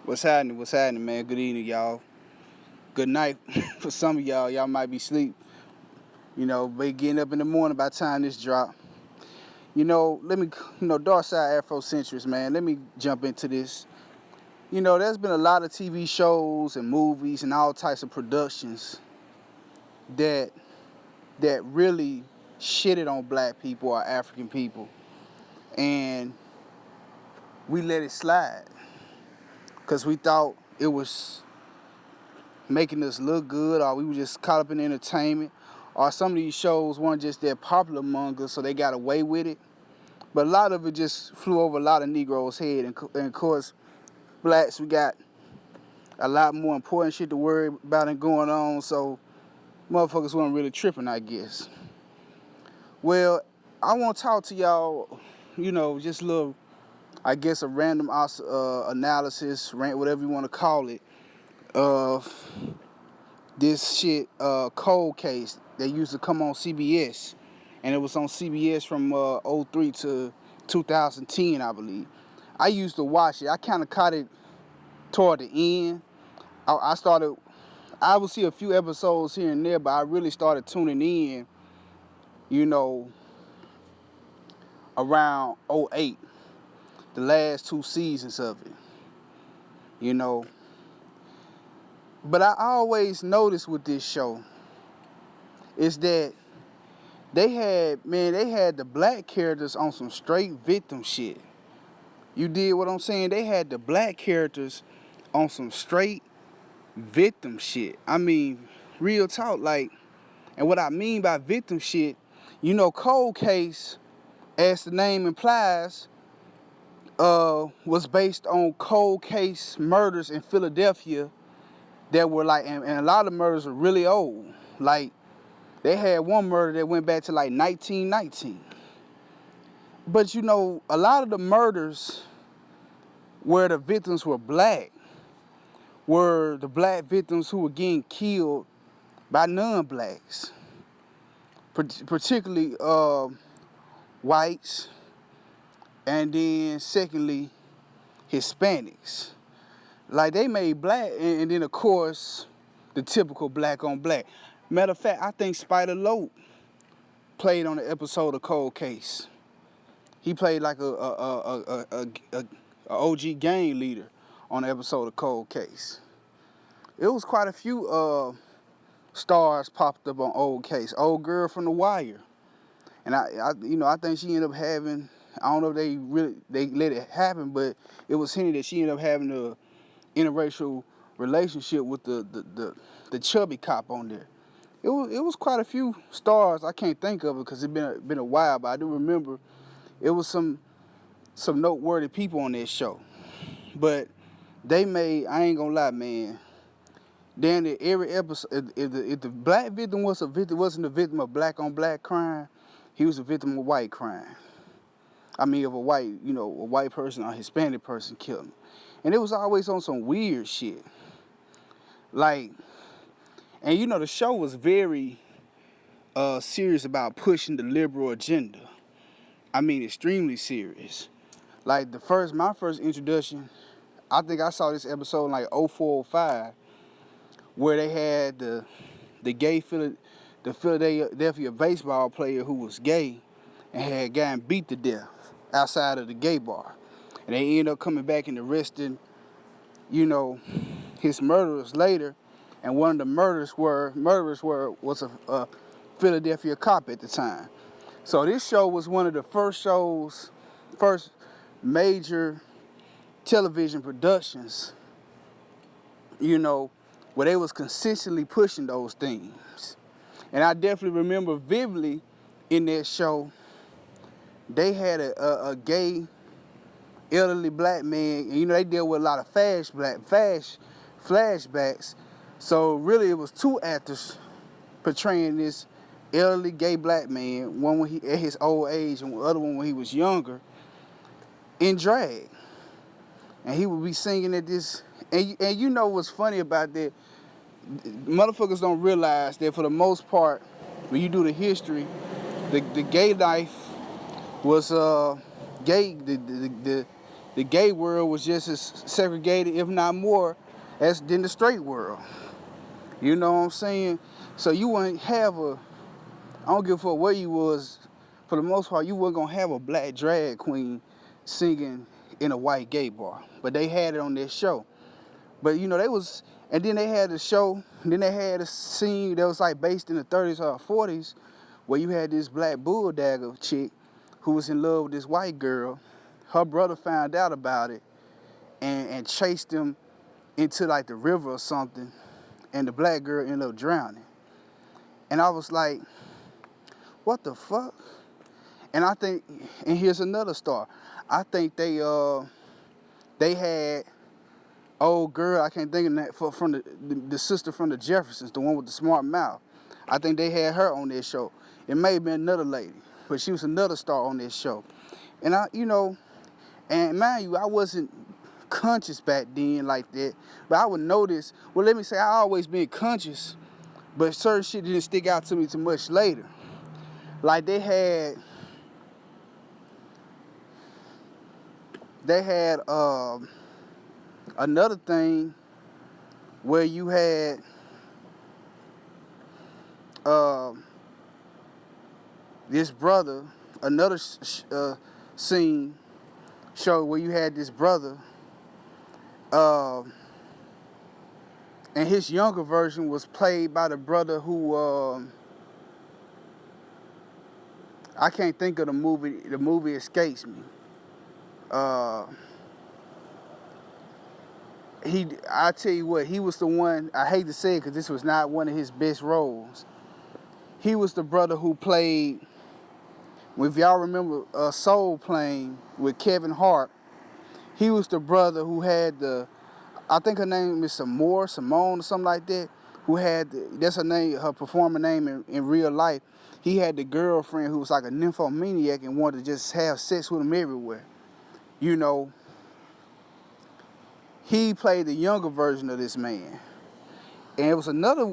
What's happening? What's happening, man? Good evening, y'all. Good night for some of y'all. Y'all might be asleep. But getting up in the morning by the time this drop. Dark side Afrocentrics, man. Let me jump into this. There's been a lot of TV shows and movies and all types of productions that really shitted on black people or African people, and we let it slide because we thought it was making us look good, or we were just caught up in entertainment, or some of these shows weren't just that popular among us, so they got away with it. But a lot of it just flew over a lot of Negroes' head, and of course, blacks, we got a lot more important shit to worry about and going on, so motherfuckers weren't really tripping, I guess. Well, I want to talk to y'all, just a little, I guess, a random analysis, whatever you want to call it, of this shit, cold case that used to come on CBS, and it was on CBS from 03 to 2010, I believe. I used to watch it. I kind of caught it toward the end. I would see a few episodes here and there, but I really started tuning in, around 08, the last two seasons of it. But I always noticed with this show is that they had the black characters on some straight victim shit. You did what I'm saying? They had the black characters on some straight victim shit. I mean, real talk, like, and what I mean by victim shit, cold case, as the name implies, was based on cold case murders in Philadelphia that were like, and a lot of murders were really old. Like, they had one murder that went back to like 1919. But a lot of the murders where the victims were black were the black victims who were getting killed by non-blacks, particularly whites, and then secondly, Hispanics. Like, they made black, and then of course, the typical black on black. Matter of fact, I think Spider Lope played on the episode of Cold Case. He played like a OG gang leader on the episode of Cold Case. It was quite a few stars popped up on Old Case. Old girl from The Wire, and I think she ended up having, I don't know if they let it happen, but it was hinted that she ended up having a interracial relationship with the chubby cop on there. It was quite a few stars. I can't think of it because it's been a while, but I do remember it was some noteworthy people on that show. But they made, I ain't gonna lie, man, damn near every episode, if the black victim wasn't a victim of black on black crime, he was a victim of white crime. I mean, of a white person or a Hispanic person killed him. And it was always on some weird shit. Like, and the show was very serious about pushing the liberal agenda. I mean, extremely serious. Like, my first introduction, I think I saw this episode in like 0405, where they had the Philadelphia baseball player who was gay and had gotten beat to death outside of the gay bar. And they ended up coming back and arresting, his murderers later. And one of the murderers was a Philadelphia cop at the time. So this show was one of the first major television productions, where they was consistently pushing those things. And I definitely remember vividly in that show, they had a gay elderly black man, and they deal with a lot of flashbacks. So really it was two actors portraying this elderly gay black man, one when he at his old age and the other one when he was younger, in drag. And he would be singing at this, and what's funny about that, motherfuckers don't realize that for the most part, when you do the history, the gay life was gay. The the gay world was just as segregated, if not more, as than the straight world. You know what I'm saying? So you wouldn't have I don't give a fuck where you was, for the most part, you weren't gonna have a black drag queen singing in a white gay bar. But they had it on their show. But they was, and then they had a show, and then they had a scene that was like based in the 30s or 40s, where you had this black bulldagger chick who was in love with this white girl. Her brother found out about it and chased him into like the river or something, and the black girl ended up drowning. And I was like, what the fuck? And I think, and here's another star. I think they had old girl, I can't think of that, from the sister from the Jeffersons, the one with the smart mouth. I think they had her on their show. It may have been another lady, but she was another star on this show. And and mind you, I wasn't conscious back then like that, but I would notice, well, let me say, I always been conscious, but certain shit didn't stick out to me too much later. Like they had another thing where you had this brother, another scene show where you had this brother, and his younger version was played by the brother who I can't think of the movie. The movie escapes me. I tell you what, he was the one. I hate to say it because this was not one of his best roles. He was the brother who played, if y'all remember Soul Plane with Kevin Hart, he was the brother who had I think her name is Simone or something like that, who had that's her name, her performer name in real life. He had the girlfriend who was like a nymphomaniac and wanted to just have sex with him everywhere. He played the younger version of this man. And it was another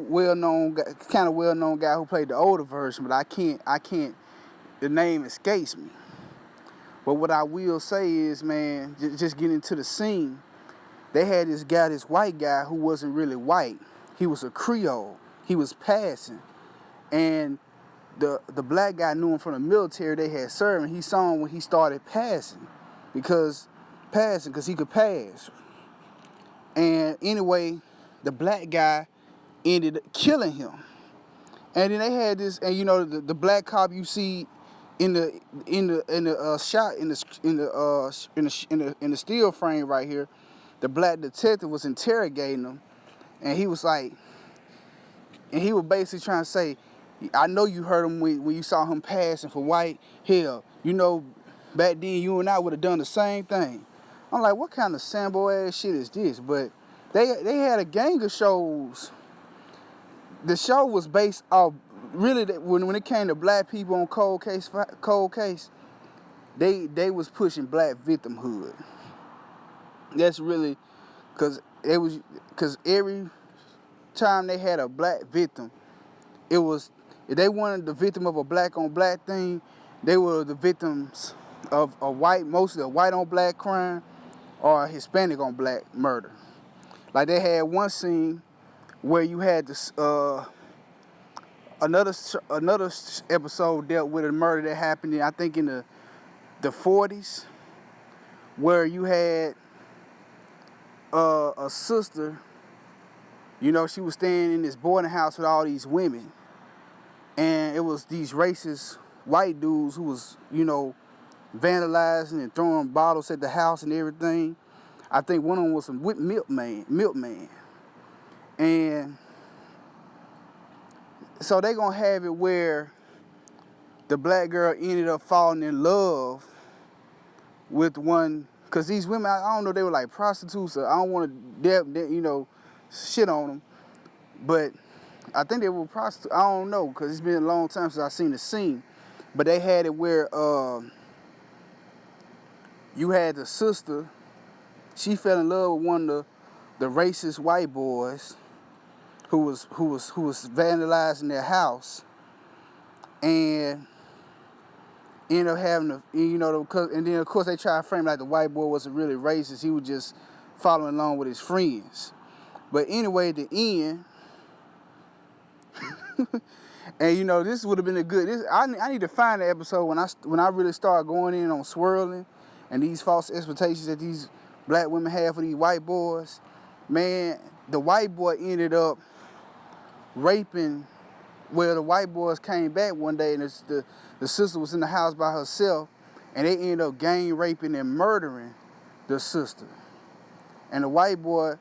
kind of well-known guy who played the older version, but I can't, the name escapes me. But what I will say is, man, just getting into the scene, they had this white guy who wasn't really white. He was a Creole. He was passing. And the black guy knew him from the military. They had served him. He saw him when he started passing because he could pass. And anyway, the black guy ended up killing him. And then they had this, and the black cop you see in the shot in the steel frame right here, the black detective was interrogating him, and he was basically trying to say, I know you heard him when you saw him passing for white. Hell, back then you and I would have done the same thing. I'm like, what kind of Sambo ass shit is this? But they had a gang of shows. The show was based off, really, when it came to black people on cold case, they was pushing black victimhood. That's really, because every time they had a black victim, it was, if they wanted the victim of a black on black thing, they were the victims of a white, mostly a white on black crime or a Hispanic on black murder. Like they had one scene where you had this another episode dealt with a murder that happened I think in the 40s, where you had a sister, she was staying in this boarding house with all these women, and it was these racist white dudes who was vandalizing and throwing bottles at the house and everything. I think one of them was some milkman. And so they gonna have it where the black girl ended up falling in love with one, because these women, I don't know, they were like prostitutes, or I don't want to shit on them, but I think they were prostitutes. I don't know, because it's been a long time since I seen the scene. But they had it where you had the sister, she fell in love with one of the racist white boys who was vandalizing their house, and end up having to, and then of course they try to frame like the white boy wasn't really racist. He was just following along with his friends. But anyway, at the end, and this would have been a good. I need to find the episode when I really start going in on swirling, and these false expectations that these black women have for these white boys. Man, the white boy ended up raping. Well, the white boys came back one day, and the sister was in the house by herself, and they ended up gang raping and murdering the sister. And the white boy,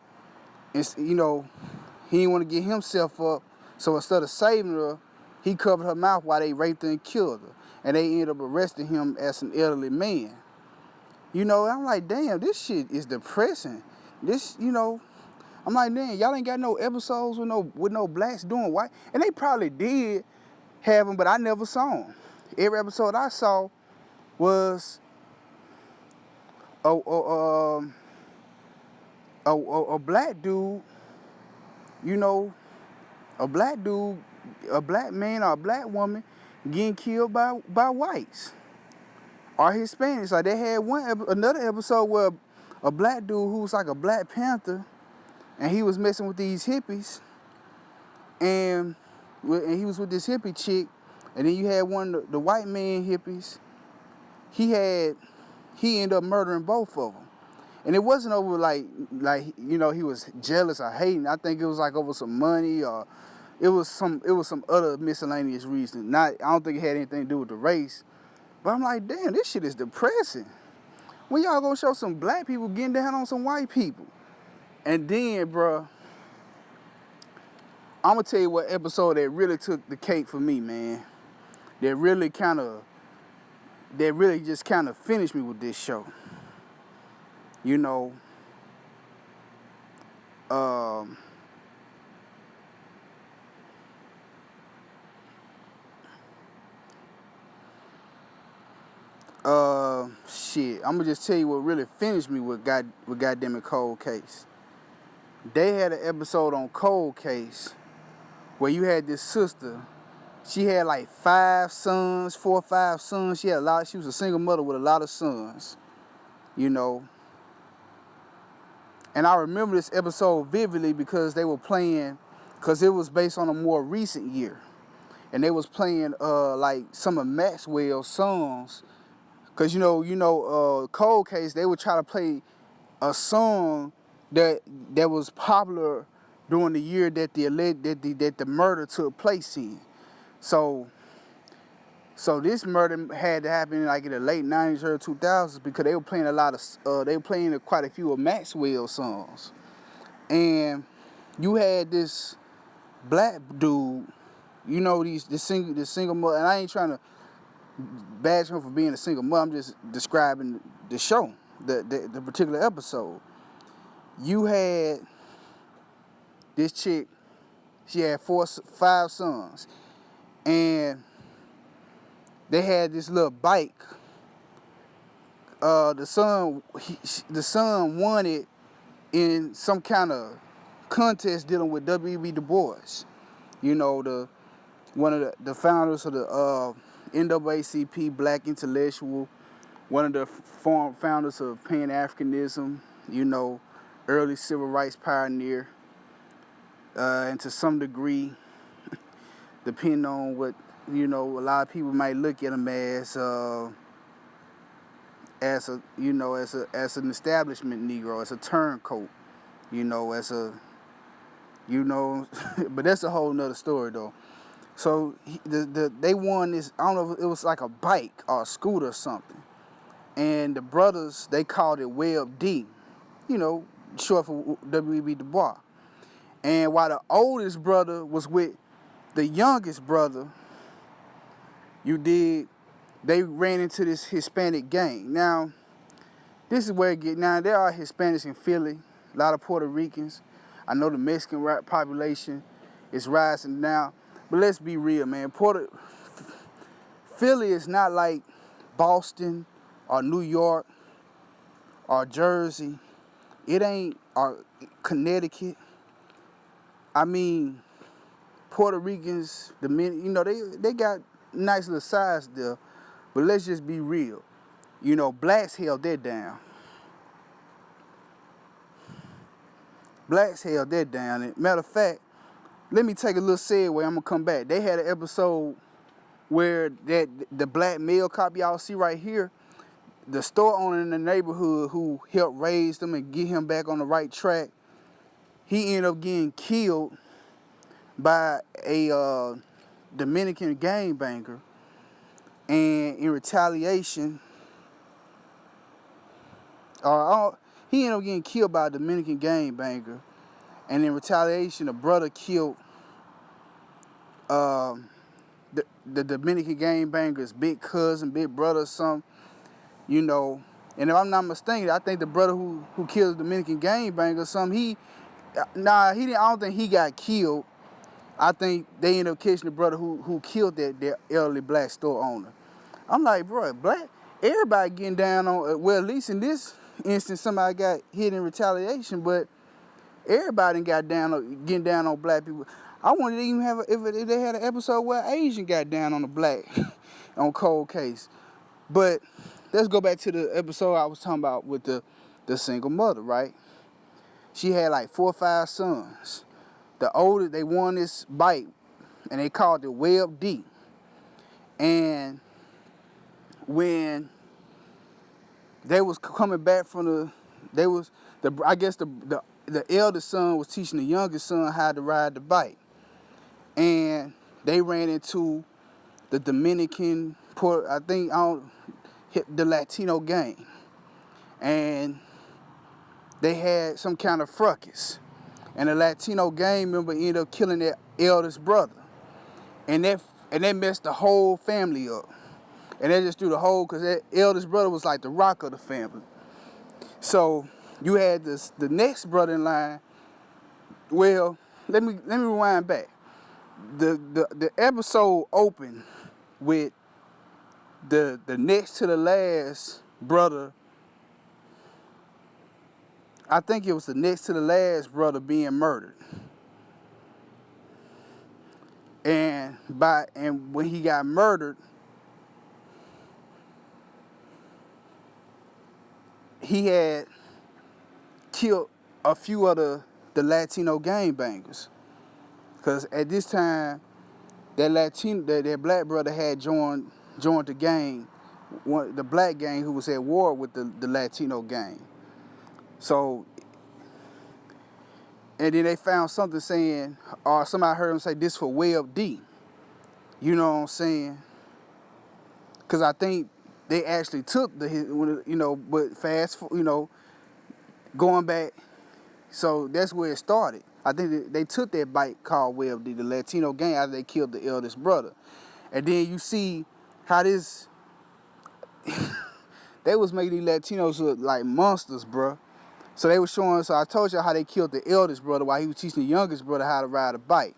he didn't want to get himself up, so instead of saving her, he covered her mouth while they raped her and killed her. And they ended up arresting him as an elderly man. I'm like, damn, this shit is depressing. I'm like, damn, y'all ain't got no episodes with no blacks doing white. And they probably did have them, but I never saw them. Every episode I saw was a black dude, a black dude, a black man or a black woman getting killed by whites or Hispanics. Like they had another episode where a black dude who was like a Black Panther, and he was messing with these hippies, and he was with this hippie chick, and then you had one of the white man hippies. He ended up murdering both of them. And it wasn't over like he was jealous or hating. I think it was like over some money, or it was some other miscellaneous reason. I don't think it had anything to do with the race. But I'm like, damn, this shit is depressing. When y'all gonna show some black people getting down on some white people? And then, bruh, I'm gonna tell you what episode that really took the cake for me, man. That really just kind of finished me with this show. Shit. I'm gonna just tell you what really finished me with goddamn it Cold Case. They had an episode on Cold Case where you had this sister. She had like 4 or 5 sons. She was a single mother with a lot of sons. And I remember this episode vividly because they were playing, because it was based on a more recent year. And they was playing like some of Maxwell's songs. Because Cold Case, they would try to play a song that was popular during the year that the murder took place in. So this murder had to happen like in the late 90s, early 2000s, because they were playing quite a few of Maxwell's songs. And you had this black dude, the single mother, and I ain't trying to bash him for being a single mother, I'm just describing the show, the particular episode. You had this chick, she had 5 sons, and they had this little bike. The son won it in some kind of contest dealing with W.E.B. Du Bois. One of the founders of the NAACP, Black Intellectual, one of the founders of Pan-Africanism, early civil rights pioneer, and to some degree, depending on what, a lot of people might look at him as an establishment Negro, as a turncoat, but that's a whole nother story though. So they won this, I don't know if it was like a bike or a scooter or something. And the brothers, they called it Web D, short for W.E.B. Du Bois. And while the oldest brother was with the youngest brother, they ran into this Hispanic gang. Now, this is where there are Hispanics in Philly, a lot of Puerto Ricans. I know the Mexican population is rising now. But let's be real, man. Philly is not like Boston or New York or Jersey. It ain't or Connecticut. I mean, Puerto Ricans, they got nice little size there. But let's just be real. You know, blacks held that down. Blacks held that down. And matter of fact, let me take a little segue. I'm gonna come back. They had an episode where the black male cop y'all see right here, the store owner in the neighborhood who helped raise them and get him back on the right track, he ended up getting killed by a Dominican gangbanger. And in retaliation, he ended up getting killed by a Dominican gangbanger. And in retaliation, the brother killed the Dominican gangbanger's big cousin, big brother, or something, you know. And if I'm not mistaken, I think the brother who killed the Dominican gangbanger, he didn't. I don't think he got killed. I think they ended up catching the brother who killed that elderly black store owner. I'm like, bro, everybody getting down on. Well, at least in this instance, somebody got hit in retaliation, but everybody getting down on black people. I wanted to even have if they had an episode where Asian got down on the black on cold case. But let's go back to the episode I was talking about with the single mother, right? She had like 4 or 5 sons. The oldest, they won this bike, and they called it Web D. And when they was coming back from I guess the eldest son was teaching the youngest son how to ride the bike. And they ran into the Dominican, the Latino gang. And they had some kind of fracas. And the Latino gang member ended up killing their eldest brother. And that messed the whole family up. And they just threw the whole, because that eldest brother was like the rock of the family. So you had the next brother in line. Well, let me rewind back. The episode opened with the next to the last brother. I think it was the next to the last brother being murdered. And when he got murdered, he had killed a few of the Latino gangbangers. Because at this time, that black brother had joined the gang, the black gang who was at war with the Latino gang. So, and then they found something saying, or somebody heard him say, this for Web D. You know what I'm saying? Because I think they actually took but going back, so that's where it started. I think they took that bike called Web D, the Latino gang, after they killed the eldest brother. And then you see how this, they was making these Latinos look like monsters, bruh. So they were showing, so I told y'all how they killed the eldest brother while he was teaching the youngest brother how to ride a bike.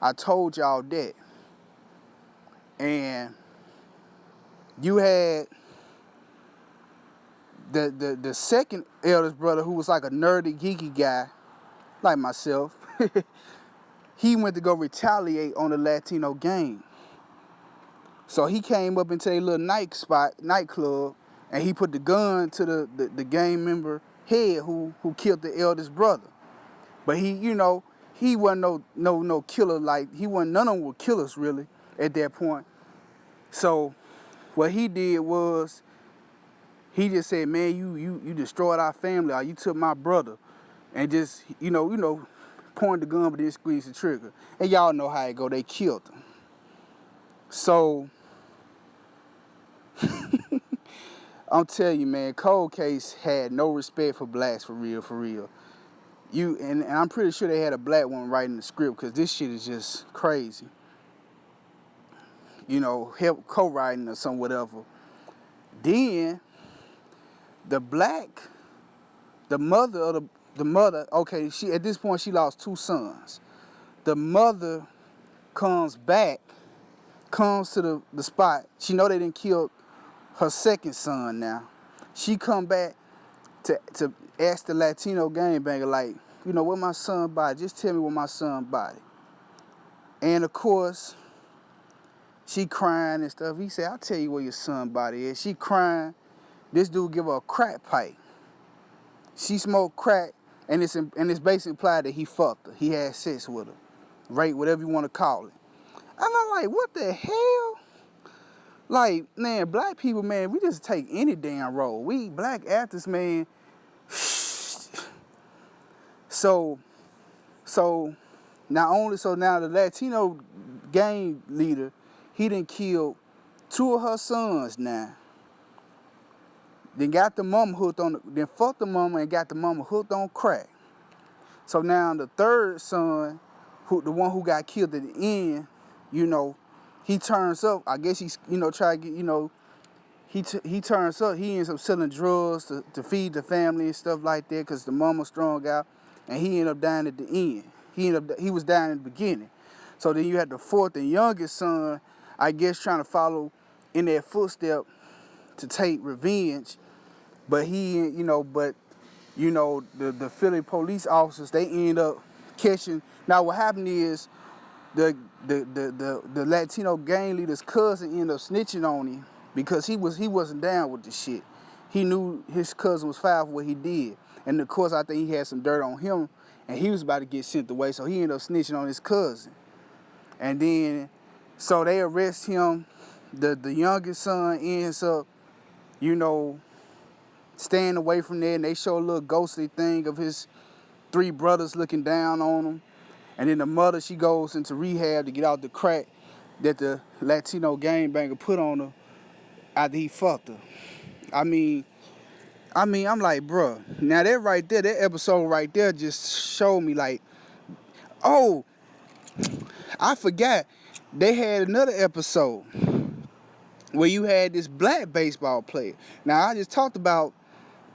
I told y'all that. And you had the second eldest brother, who was like a nerdy, geeky guy, like myself. He went to go retaliate on the Latino gang. So he came up into a little nightclub, and he put the gun to the gang member head who killed the eldest brother. But he wasn't no killer. Like, none of them were killers really at that point. So what he did was, he just said, man, you destroyed our family, or you took my brother, and just pointed the gun but didn't squeeze the trigger. And y'all know how it go. They killed him. So I'm telling you, man, Cold Case had no respect for blacks, for real. And I'm pretty sure they had a black one writing the script, because this shit is just crazy. Help co-writing or some whatever. Then the mother, okay, at this point she lost 2 sons. The mother comes to the spot. She know they didn't kill her second son now. She come back to ask the Latino gangbanger, like, where my son body? Just tell me where my son body. And of course, She crying and stuff. He said, I'll tell you where your son body is. She crying. This dude give her a crack pipe. She smoked crack, and it's basically implied that he fucked her. He had sex with her. Rape, whatever you want to call it. And I'm like, what the hell? Like, man, black people, man, we just take any damn role. We black actors, man. So now the Latino gang leader, he done killed 2 of her sons now. Then got the mama hooked on, then fucked the mama and got the mama hooked on crack. So now the 3rd son, the one who got killed at the end, he turns up. I guess he's, try to get, he turns up. He ends up selling drugs to feed the family and stuff like that because the mama strung out, and he ended up dying at the end. He was dying in the beginning. So then you had the 4th and youngest son, I guess, trying to follow in their footstep to take revenge. But the Philly police officers, they end up catching. Now what happened is the Latino gang leader's cousin ended up snitching on him because he wasn't down with the shit. He knew his cousin was foul for what he did, and of course I think he had some dirt on him, and he was about to get sent away, so he ended up snitching on his cousin. And then so they arrest him. The youngest son ends up, staying away from there, and they show a little ghostly thing of his 3 brothers looking down on him. And then the mother, she goes into rehab to get out the crack that the Latino gangbanger put on her after he fucked her. I mean, I'm like, bruh, now that episode right there just showed me like, oh, I forgot, they had another episode where you had this black baseball player. Now, I just talked about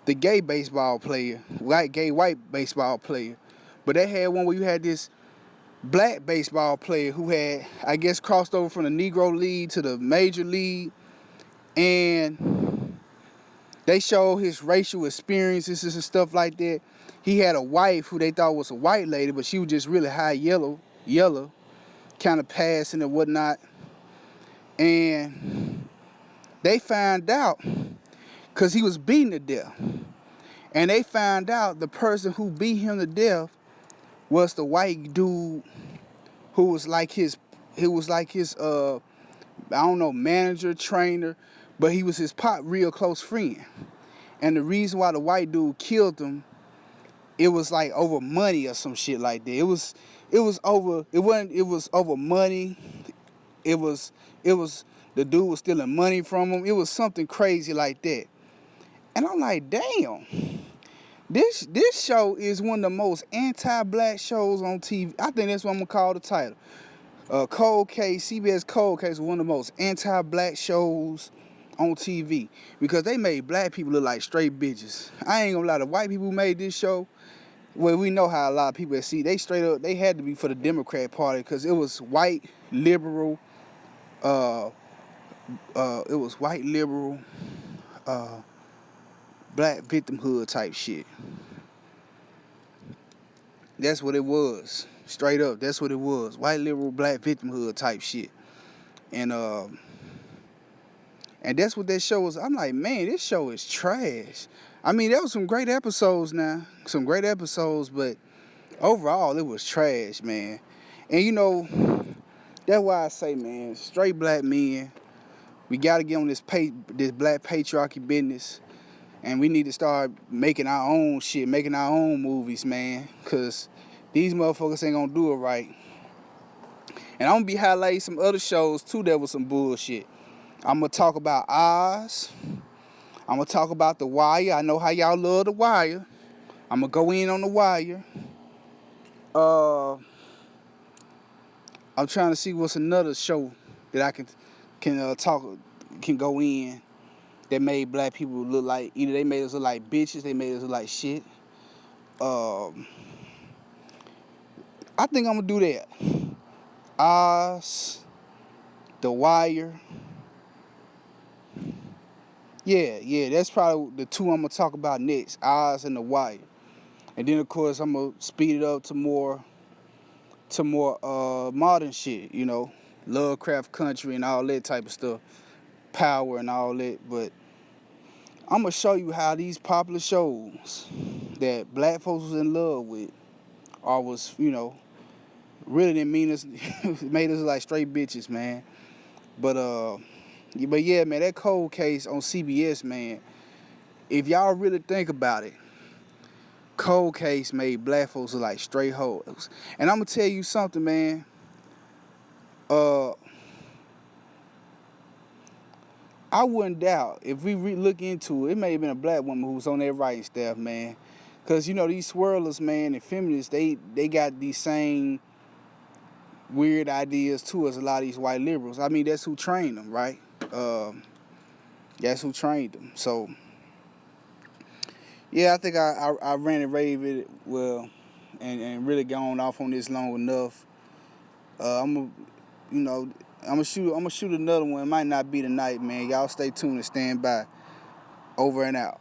the gay baseball player, white baseball player. But they had one where you had this black baseball player who had, I guess, crossed over from the Negro League to the Major League. And they showed his racial experiences and stuff like that. He had a wife who they thought was a white lady, but she was just really high yellow, kind of passing and whatnot. And they found out because he was beaten to death. And they found out the person who beat him to death was the white dude who was like his I don't know, manager, trainer, but he was his real close friend. And the reason why the white dude killed him, it was like over money or some shit like that. It was over money. It was the dude was stealing money from him. It was something crazy like that. And I'm like, damn. This show is one of the most anti-black shows on TV. I think that's what I'm gonna call the title. Cold Case, CBS Cold Case, one of the most anti-black shows on TV because they made black people look like straight bitches. I ain't gonna lie, the white people who made this show, well, we know how a lot of people see. They straight up, they had to be for the Democrat Party because it was white liberal. It was white liberal. Black victimhood type shit. That's what it was. Straight up, that's what it was. White liberal black victimhood type shit. And that's what that show was. I'm like, man, this show is trash. I mean, there was some great episodes now. Some great episodes, but overall it was trash, man. And that's why I say, man, straight black men, we gotta get on this black patriarchy business. And we need to start making our own shit, making our own movies, man. Because these motherfuckers ain't gonna do it right. And I'm gonna be highlighting some other shows, too, that was some bullshit. I'm gonna talk about Oz. I'm gonna talk about The Wire. I know how y'all love The Wire. I'm gonna go in on The Wire. I'm trying to see what's another show that I can go in. That made black people look like, either they made us look like bitches, they made us look like shit. I think I'm gonna do that. Oz, The Wire. Yeah, that's probably the 2 I'm gonna talk about next. Oz and The Wire. And then of course I'm gonna speed it up to more modern shit, Lovecraft Country and all that type of stuff, Power and all that. But I'm gonna show you how these popular shows that black folks was in love with, or was, really didn't mean us, made us like straight bitches, man. But yeah, man, that cold case on CBS, man. If y'all really think about it, cold case made black folks look like straight hoes. And I'm gonna tell you something, man. Uh, I wouldn't doubt if we look into it, it may have been a black woman who was on that writing staff, man. Cause these swirlers, man, and feminists, they got these same weird ideas too as a lot of these white liberals. I mean, that's who trained them, right? That's who trained them. So yeah, I think I ran and raved it well, and really gone off on this long enough. I'm gonna, I'm gonna shoot another one. It might not be tonight, man. Y'all stay tuned and stand by. Over and out.